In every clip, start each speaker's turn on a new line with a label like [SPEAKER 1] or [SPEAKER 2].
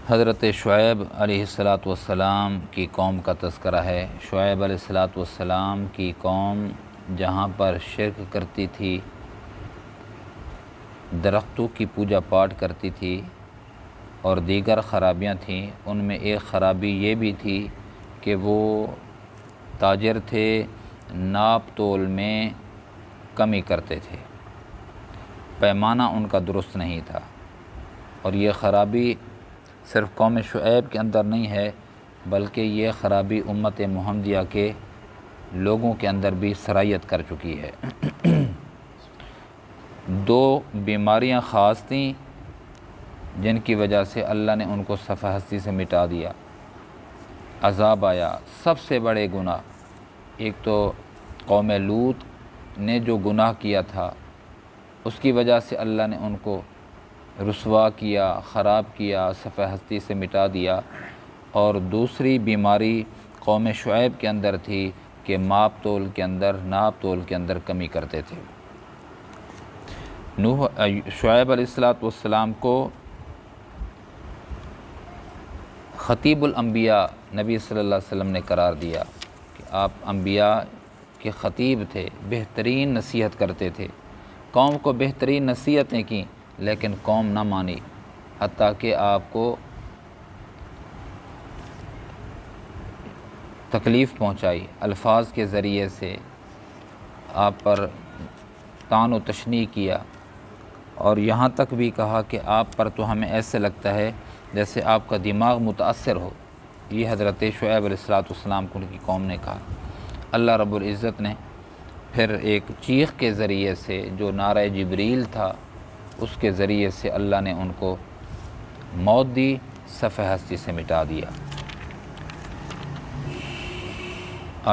[SPEAKER 1] حضرت شعیب علیہ السلام کی قوم کا تذکرہ ہے۔ شعیب علیہ السلام کی قوم جہاں پر شرک کرتی تھی، درختوں کی پوجا پاٹ کرتی تھی اور دیگر خرابیاں تھیں، ان میں ایک خرابی یہ بھی تھی کہ وہ تاجر تھے، ناپ تول میں کمی کرتے تھے، پیمانہ ان کا درست نہیں تھا۔ اور یہ خرابی صرف قوم شعیب کے اندر نہیں ہے، بلکہ یہ خرابی امت محمدیہ کے لوگوں کے اندر بھی سرایت کر چکی ہے۔ دو بیماریاں خاص تھیں جن کی وجہ سے اللہ نے ان کو صفحہ ہستی سے مٹا دیا، عذاب آیا۔ سب سے بڑے گناہ، ایک تو قوم لوط نے جو گناہ کیا تھا اس کی وجہ سے اللہ نے ان کو رسوا کیا، خراب کیا، صفحہ ہستی سے مٹا دیا۔ اور دوسری بیماری قوم شعیب کے اندر تھی کہ ناپ تول کے اندر کمی کرتے تھے۔ شعیب علیہ السلام کو خطیب الانبیاء نبی صلی اللہ علیہ وسلم نے قرار دیا کہ آپ انبیاء کے خطیب تھے، بہترین نصیحت کرتے تھے، قوم کو بہترین نصیحتیں کیں لیکن قوم نہ مانی، حتیٰ کہ آپ کو تکلیف پہنچائی، الفاظ کے ذریعے سے آپ پر طعن و تشنیع کیا، اور یہاں تک بھی کہا کہ آپ پر تو ہمیں ایسے لگتا ہے جیسے آپ کا دماغ متاثر ہو۔ یہ حضرت شعیب علیہ السلام کو ان کی قوم نے کہا۔ اللہ رب العزت نے پھر ایک چیخ کے ذریعے سے جو نعرہ جبریل تھا اس کے ذریعے سے اللہ نے ان کو موت دی، صفحہ ہستی سے مٹا دیا۔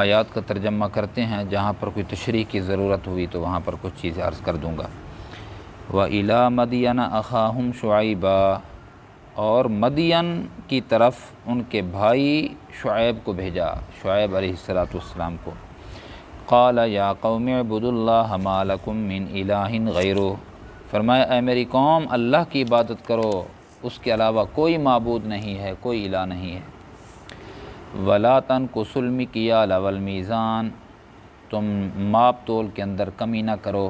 [SPEAKER 1] آیات کا ترجمہ کرتے ہیں، جہاں پر کوئی تشریح کی ضرورت ہوئی تو وہاں پر کچھ چیزیں عرض کر دوں گا۔ وَإِلَىٰ مَدْيَنَ أَخَاهُمْ شُعَيْبًا، اور مدین کی طرف ان کے بھائی شعیب کو بھیجا، شعیب علیہ السلام کو۔ قَالَ يَا قَوْمِ اعْبُدُوا اللَّهَ مَا لَكُم مِّنْ إِلَٰهٍ غَيْرُهُ، فرمایا اے میری قوم اللہ کی عبادت کرو، اس کے علاوہ کوئی معبود نہیں ہے، کوئی الہ نہیں ہے۔ وَلَا تَنْقُصُوا الْمِكْيَالَ وَالْمِيزَانَ، تم ماپ تول کے اندر کمی نہ کرو۔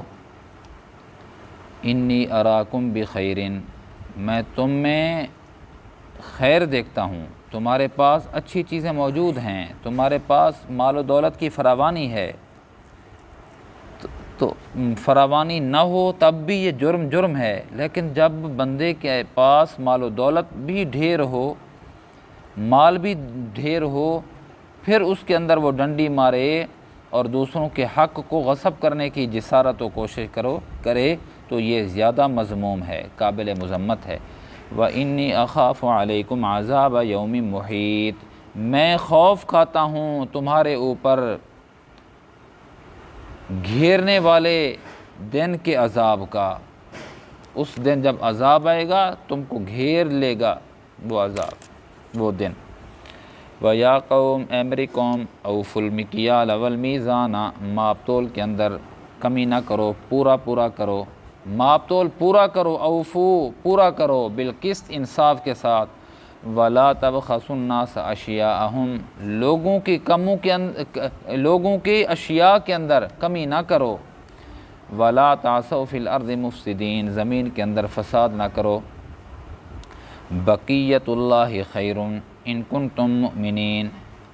[SPEAKER 1] انی اراکم بخیر، میں تم میں خیر دیکھتا ہوں، تمہارے پاس اچھی چیزیں موجود ہیں، تمہارے پاس مال و دولت کی فراوانی ہے، تو فراوانی نہ ہو تب بھی یہ جرم ہے، لیکن جب بندے کے پاس مال و دولت بھی ڈھیر ہو، مال بھی ڈھیر ہو، پھر اس کے اندر وہ ڈنڈی مارے اور دوسروں کے حق کو غصب کرنے کی جسارت و کوشش کرے تو یہ زیادہ مذموم ہے، قابل مذمت ہے۔ وَإِنِّي أَخَافُ عَلَيْكُمْ عَذَابَ يَوْمٍ مُحِيطٍ، میں خوف کھاتا ہوں تمہارے اوپر گھیرنے والے دن کے عذاب کا، اس دن جب عذاب آئے گا تم کو گھیر لے گا وہ عذاب، وہ دن۔ وَيَا قَوْمِ، اے میری قوم، أَوْفُوا الْمِكْيَالَ وَالْمِيزَانَ، ماپ تول کے اندر کمی نہ کرو، پورا کرو، ماپ تول پورا کرو، اوفو پورا کرو، بالقسط انصاف کے ساتھ۔ وَلَا تَبْخَسُوا النَّاسَ أَشْيَاءَهُمْ، لوگوں کی اشیاء کے اندر کمی نہ کرو۔ وَلَا تَعْثَوْا فِي الْأَرْضِ مُفْسِدِينَ، زمین کے اندر فساد نہ کرو۔ بقیت اللہ خیر ان کنتم مؤمنین،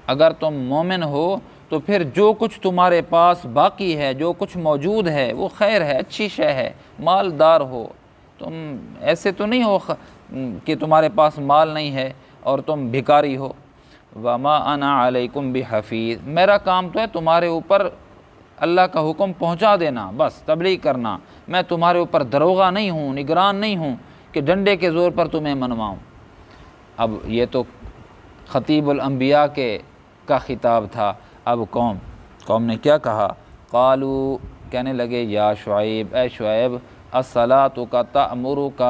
[SPEAKER 1] اگر تم مومن ہو تو پھر جو کچھ تمہارے پاس باقی ہے، جو کچھ موجود ہے وہ خیر ہے، اچھی شے ہے، مالدار ہو، تم ایسے تو نہیں ہو کہ تمہارے پاس مال نہیں ہے اور تم بھکاری ہو۔ وما انا علیکم بحفیظ، میرا کام تو ہے تمہارے اوپر اللہ کا حکم پہنچا دینا، بس تبلیغ کرنا، میں تمہارے اوپر دروغہ نہیں ہوں، نگران نہیں ہوں کہ ڈنڈے کے زور پر تمہیں منواؤں۔ اب یہ تو خطیب الانبیاء کا خطاب تھا، اب قوم نے کیا کہا؟ قالو، کہنے لگے، یا شعیب، اے شعیب، الصلاۃ تأمرک،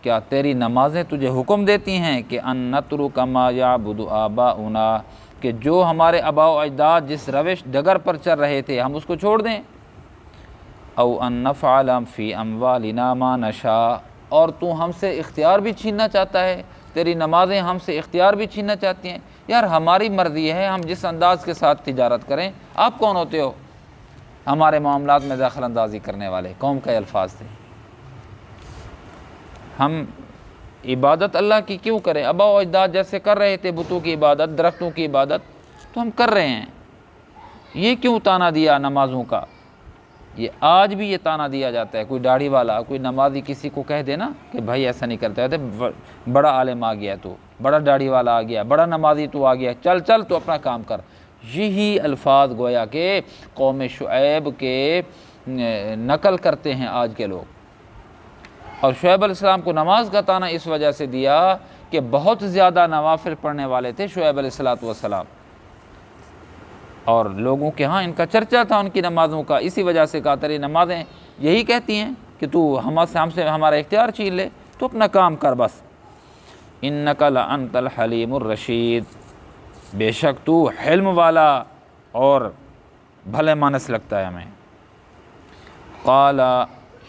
[SPEAKER 1] کیا تیری نمازیں تجھے حکم دیتی ہیں کہ ان نترک ما یعبد آباؤنا، کہ جو ہمارے آباء و اجداد جس روش ڈگر پر چل رہے تھے ہم اس کو چھوڑ دیں؟ او ان نفعل فی اموالنا ما نشاء، اور تو ہم سے اختیار بھی چھیننا چاہتا ہے، تیری نمازیں ہم سے اختیار بھی چھیننا چاہتی ہیں۔ یار ہماری مرضی ہے ہم جس انداز کے ساتھ تجارت کریں، آپ کون ہوتے ہو ہمارے معاملات میں دخل اندازی کرنے والے؟ قوم کا یہ الفاظ تھے۔ ہم عبادت اللہ کی کیوں کریں؟ آبا و اجداد جیسے کر رہے تھے بتوں کی عبادت، درختوں کی عبادت، تو ہم کر رہے ہیں۔ یہ کیوں تانا دیا نمازوں کا؟ یہ آج بھی یہ تانا دیا جاتا ہے۔ کوئی داڑھی والا، کوئی نمازی کسی کو کہہ دے نا کہ بھائی ایسا نہیں کرتے ہوتے، بڑا عالم آ گیا تو، بڑا داڑھی والا آ گیا، بڑا نمازی تو آ گیا، چل چل تو اپنا کام کر۔ یہی الفاظ گویا کہ قوم شعیب کے نقل کرتے ہیں آج کے لوگ۔ اور شعیب علیہ السلام کو نماز کا تانا اس وجہ سے دیا کہ بہت زیادہ نوافل پڑھنے والے تھے شعیب علیہ السلام، اور لوگوں کے ہاں ان کا چرچا تھا ان کی نمازوں کا، اسی وجہ سے کہا تیری نمازیں یہی کہتی ہیں کہ تو ہم سے ہمارا اختیار چھین لے، تو اپنا کام کر بس۔ انک لانت الحلیم الرشید، بے شک تو حلم والا اور بھلے مانس لگتا ہے ہمیں۔ قال،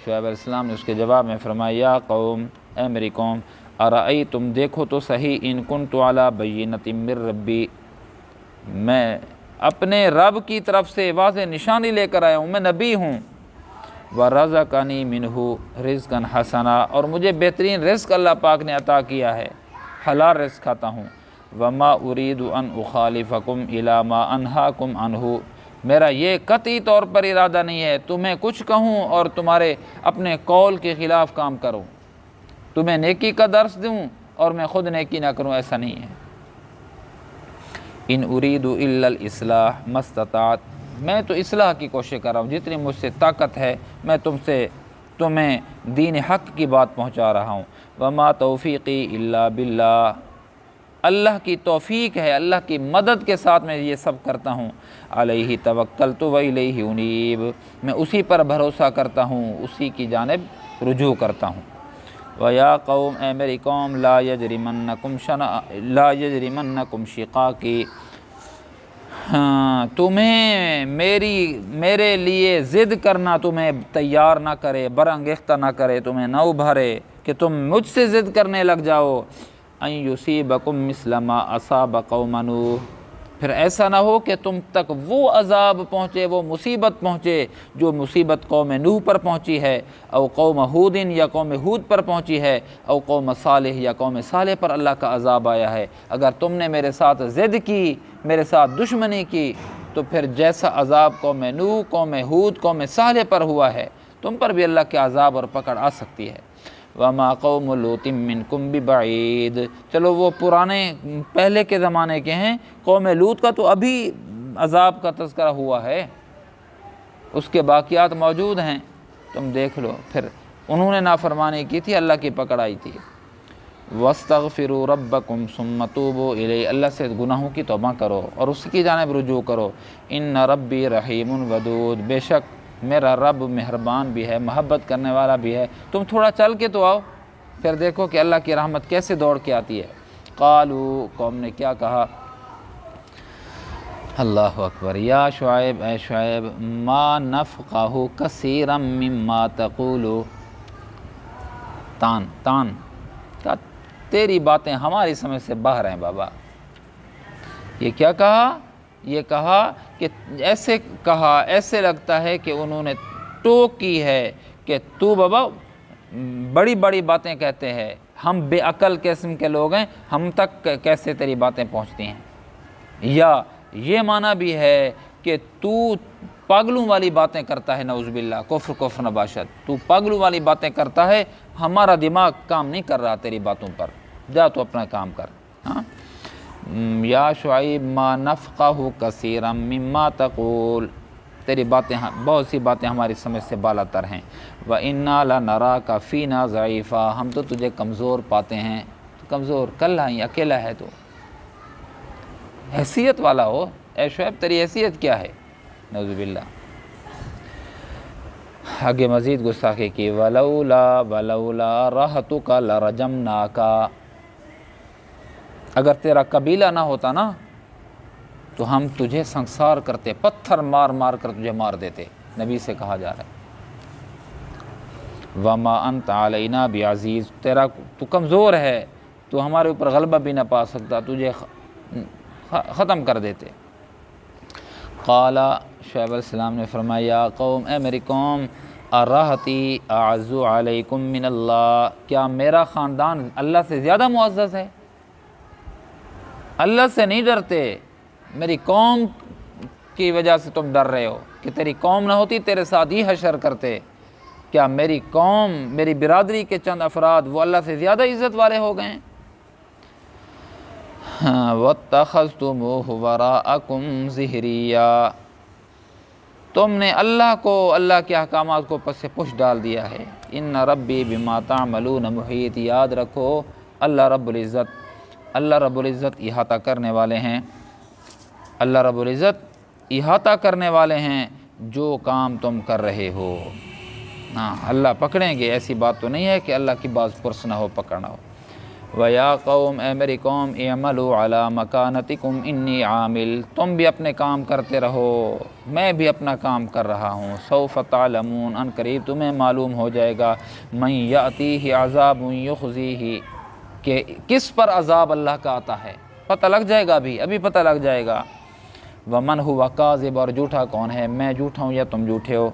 [SPEAKER 1] شعیب علیہ السلام نے اس کے جواب میں فرمایا، یا قوم، اے میری قوم، ارأیتم، دیکھو تو صحیح، ان کنت علی بینۃ من ربی، میں اپنے رب کی طرف سے واضح نشانی لے کر آیا ہوں، میں نبی ہوں، ورزقنی منہ رزقا حسنا، اور مجھے بہترین رزق اللہ پاک نے عطا کیا ہے، حلال رزق کھاتا ہوں، وما ارید ان اخالفکم الی ما انہاکم عنہ، میرا یہ قطعی طور پر ارادہ نہیں ہے تمہیں کچھ کہوں اور تمہارے اپنے قول کے خلاف کام کروں، تمہیں نیکی کا درس دوں اور میں خود نیکی نہ کروں، ایسا نہیں ہے۔ ان ارید الا الاصلاح ما استطعت، میں تو اصلاح کی کوشش کر رہا ہوں، جتنی مجھ سے طاقت ہے میں تمہیں دین حق کی بات پہنچا رہا ہوں۔ وما توفیقی الا باللہ، اللہ کی توفیق ہے، اللہ کی مدد کے ساتھ میں یہ سب کرتا ہوں۔ علیہ توکلت و الیہ انیب، میں اسی پر بھروسہ کرتا ہوں، اسی کی جانب رجوع کرتا ہوں۔ وَيَا قَوْمِ، اے میری قوم، لَا يَجْرِمَنَّكُمْ شِقَاقِي، تمہیں میرے لیے ضد کرنا تمہیں تیار نہ کرے، برانگیختہ نہ کرے، تمہیں نہ ابھارے کہ تم مجھ سے ضد کرنے لگ جاؤ۔ ان یصیبکم مثل ما اصاب قوم نوح، پھر ایسا نہ ہو کہ تم تک وہ عذاب پہنچے، وہ مصیبت پہنچے جو مصیبت قوم نوح پر پہنچی ہے، او قوم ہود، یا قوم ہود پر پہنچی ہے، او قوم صالح، یا قوم صالح پر اللہ کا عذاب آیا ہے۔ اگر تم نے میرے ساتھ ضد کی، میرے ساتھ دشمنی کی، تو پھر جیسا عذاب قوم نوح، قوم ہود، قوم صالح پر ہوا ہے، تم پر بھی اللہ کے عذاب اور پکڑ آ سکتی ہے۔ وما قوم لوط منکم ببعید، چلو وہ پرانے پہلے کے زمانے کے ہیں، قوم لوط کا تو ابھی عذاب کا تذکرہ ہوا ہے، اس کے باقیات موجود ہیں، تم دیکھ لو۔ پھر انہوں نے نافرمانی کی تھی، اللہ کی پکڑ آئی تھی۔ واستغفروا ربکم ثم توبوا الیہ، اللہ سے گناہوں کی توبہ کرو اور اس کی جانب رجوع کرو۔ ان ربی رحیم ودود، بے شک میرا رب مہربان بھی ہے، محبت کرنے والا بھی ہے، تم تھوڑا چل کے تو آؤ، پھر دیکھو کہ اللہ کی رحمت کیسے دوڑ کے آتی ہے۔ قالوا، قوم نے کیا کہا؟ اللہ اکبر، یا شعیب، اے شعیب، ما نفقہ کثیرا مما تقول، تان کہا تیری باتیں ہماری سمجھ سے باہر ہیں بابا۔ یہ کیا کہا؟ یہ کہا کہ ایسے لگتا ہے کہ انہوں نے ٹوک کی ہے کہ تو بابا بڑی بڑی باتیں کہتے ہیں، ہم بے عقل قسم کے لوگ ہیں، ہم تک کیسے تیری باتیں پہنچتی ہیں؟ یا یہ معنی بھی ہے کہ تو پاگلوں والی باتیں کرتا ہے، نعوذ باللہ، کفر نباشد، تو پاگلوں والی باتیں کرتا ہے، ہمارا دماغ کام نہیں کر رہا تیری باتوں پر، جا تو اپنا کام کر۔ ہاں، یا شعیب ما نفقہ کثیرا مما تقول، تیری باتیں، بہت سی باتیں ہماری سمجھ سے بالا تر ہیں۔ وَإِنَّا لَنَرَاكَ فِينَا ضَعِيفًا، ہم تو تجھے کمزور پاتے ہیں، کمزور، کل ہی اکیلا ہے تو، حیثیت والا ہو، اے شعیب تیری حیثیت کیا ہے؟ نعوذ باللہ۔ آگے مزید گستاخی کی، وَلَوْلَا رَحْتُكَ لَرَجَمْنَاكَ، اگر تیرا قبیلہ نہ ہوتا نا تو ہم تجھے سنسار کرتے، پتھر مار مار کر تجھے مار دیتے، نبی سے کہا جا رہا ہے۔ وَمَا أَنْتَ عَلَيْنَا بِعَزِيزٍ، تو کمزور ہے، تو ہمارے اوپر غلبہ بھی نہ پا سکتا، تجھے ختم کر دیتے۔ قال شعیب علیہ السلام نے فرمایا قوم، اے میری قوم، ارہتی اعز علیکم من اللہ، کیا میرا خاندان اللہ سے زیادہ معزز ہے؟ اللہ سے نہیں ڈرتے، میری قوم کی وجہ سے تم ڈر رہے ہو کہ تیری قوم نہ ہوتی تیرے ساتھ ہی حشر کرتے۔ کیا میری قوم، میری برادری کے چند افراد وہ اللہ سے زیادہ عزت والے ہو گئے ہیں؟ وَاتَّخَذْتُمُوهُ وَرَاءَكُمْ ظِهْرِيًّا، تم نے اللہ کو، اللہ کے احکامات کو پس پش ڈال دیا ہے۔ ان ربی بما تعملون محیط، یاد رکھو اللہ رب العزت احاطہ کرنے والے ہیں، اللہ رب العزت احاطہ کرنے والے ہیں جو کام تم کر رہے ہو۔ ہاں، اللہ پکڑیں گے، ایسی بات تو نہیں ہے کہ اللہ کی باز پرس نہ ہو، پکڑنا ہو۔ وَيَا قَوْمِ، اے میری قوم، اعملوا عَلَى مَكَانَتِكُمْ إِنِّي عَامِلٌ، تم بھی اپنے کام کرتے رہو، میں بھی اپنا کام کر رہا ہوں۔ سَوْفَ تَعْلَمُونَ، ان قریب تمہیں معلوم ہو جائے گا، مَن يَأْتِيهِ عَذَابٌ يُخْزِيهِ، کہ کس پر عذاب اللہ کا آتا ہے، پتہ لگ جائے گا، ابھی پتہ لگ جائے گا۔ وَمَنْ هُوَ كَاذِبٌ، اور جھوٹا کون ہے، میں جھوٹا ہوں یا تم جھوٹے ہو۔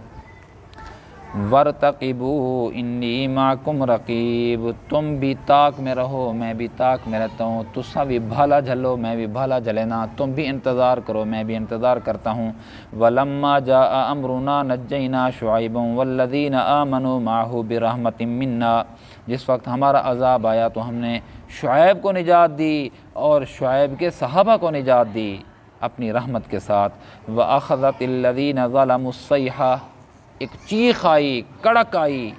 [SPEAKER 1] وَارْتَقِبُوا إِنِّي مَعَكُمْ رَقِيبٌ، تم بھی طاق میں رہو، میں بھی طاق میں رہتا ہوں۔ تسا بھی بھالا جھلو، میں بھی بھالا جھلینا، تم بھی انتظار کرو، میں بھی انتظار کرتا ہوں۔ وَلَمَّا جَاءَ أَمْرُنَا نَجَّيْنَا شُعَيْبًا وَالَّذِينَ آمَنُوا مَعَهُ بِرَحْمَةٍ مِنَّا، جس وقت ہمارا عذاب آیا تو ہم نے شعیب کو نجات دی اور شعیب کے صحابہ کو نجات دی اپنی رحمت کے ساتھ۔ وَأَخَذَتِ الَّذِينَ ظَلَمُوا الصَّيْحَةُ، ایک چیخ آئی، کڑک آئی،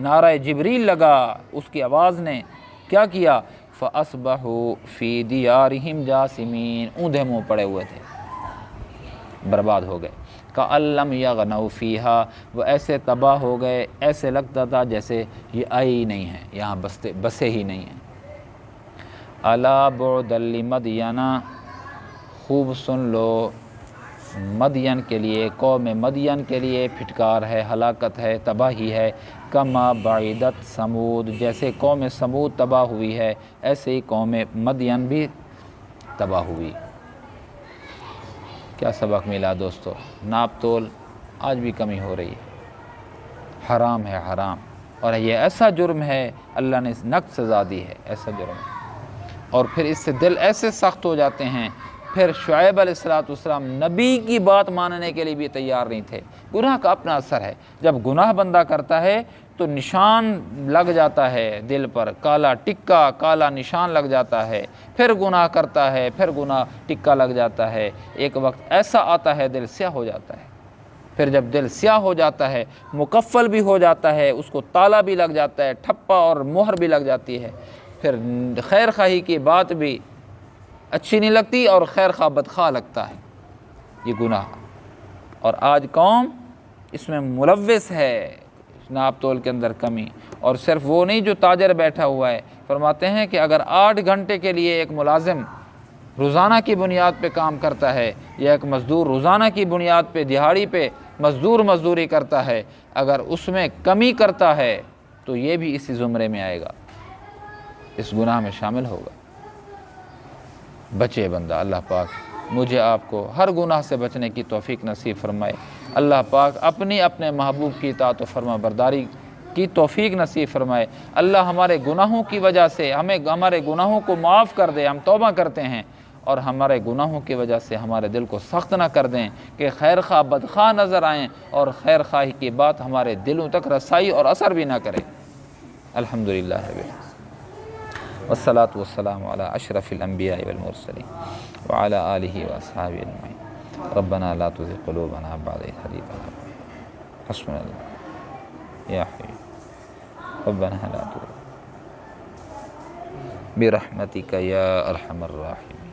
[SPEAKER 1] نعرہ جبریل لگا، اس کی آواز نے کیا کیا؟ فَأَصْبَحُوا فِي دِيَارِهِمْ جَاثِمِينَ، اوندھے منہ پڑے ہوئے تھے، برباد ہو گئے۔ كَأَن لَّمْ يَغْنَوْا فِيهَا، وہ ایسے تباہ ہو گئے، ایسے لگتا تھا جیسے یہ آئے ہی نہیں ہیں، یہاں بسے ہی نہیں ہیں۔ أَلَا بُعْدًا لِّمَدْيَنَ، خوب سن لو، مدین کے لیے، قوم مدین کے لیے پھٹکار ہے، ہلاکت ہے، تباہی ہے۔ کما بعیدت سمود، جیسے قوم سمود تباہ ہوئی ہے ایسے ہی قوم مدین بھی تباہ ہوئی۔ کیا سبق ملا دوستو؟ ناپ تول آج بھی کمی ہو رہی ہے، حرام ہے، حرام، اور یہ ایسا جرم ہے اللہ نے نقد سزا دی ہے، ایسا جرم ہے، اور پھر اس سے دل ایسے سخت ہو جاتے ہیں۔ پھر شعیب علیہ السلام نبی کی بات ماننے کے لیے بھی تیار نہیں تھے۔ گناہ کا اپنا اثر ہے، جب گناہ بندہ کرتا ہے تو نشان لگ جاتا ہے دل پر، کالا ٹکا، کالا نشان لگ جاتا ہے، پھر گناہ کرتا ہے، پھر گناہ ٹکا لگ جاتا ہے، ایک وقت ایسا آتا ہے دل سیاہ ہو جاتا ہے۔ پھر جب دل سیاہ ہو جاتا ہے، مکفل بھی ہو جاتا ہے، اس کو تالا بھی لگ جاتا ہے، ٹھپا اور مہر بھی لگ جاتی ہے، پھر خیر خواہی کی بات بھی اچھی نہیں لگتی اور خیر خواہ بدخواہ لگتا ہے، یہ گناہ۔ اور آج قوم اس میں ملوث ہے، ناپ تول کے اندر کمی، اور صرف وہ نہیں جو تاجر بیٹھا ہوا ہے، فرماتے ہیں کہ اگر 8 گھنٹے کے لیے ایک ملازم روزانہ کی بنیاد پہ کام کرتا ہے، یا ایک مزدور روزانہ کی بنیاد پہ دہاڑی پہ مزدوری کرتا ہے، اگر اس میں کمی کرتا ہے تو یہ بھی اسی زمرے میں آئے گا، اس گناہ میں شامل ہوگا۔ بچے بندہ، اللہ پاک مجھے آپ کو ہر گناہ سے بچنے کی توفیق نصیب فرمائے۔ اللہ پاک اپنے محبوب کی اطاعت و فرما برداری کی توفیق نصیب فرمائے۔ اللہ ہمارے گناہوں کی وجہ سے ہمارے گناہوں کو معاف کر دے، ہم توبہ کرتے ہیں، اور ہمارے گناہوں کی وجہ سے ہمارے دل کو سخت نہ کر دیں کہ خیر خواہ بدخواہ نظر آئیں اور خیر خواہی کی بات ہمارے دلوں تک رسائی اور اثر بھی نہ کرے۔ الحمدللہ والصلاة والسلام على أشرف الأنبياء والمرسلين وعلى آله وأصحابه أجمعين ربنا لا تزغ قلوبنا بعد إذ هديتنا حسبنا الله يا حي ربنا لا تزغ برحمتك يا أرحم الراحمين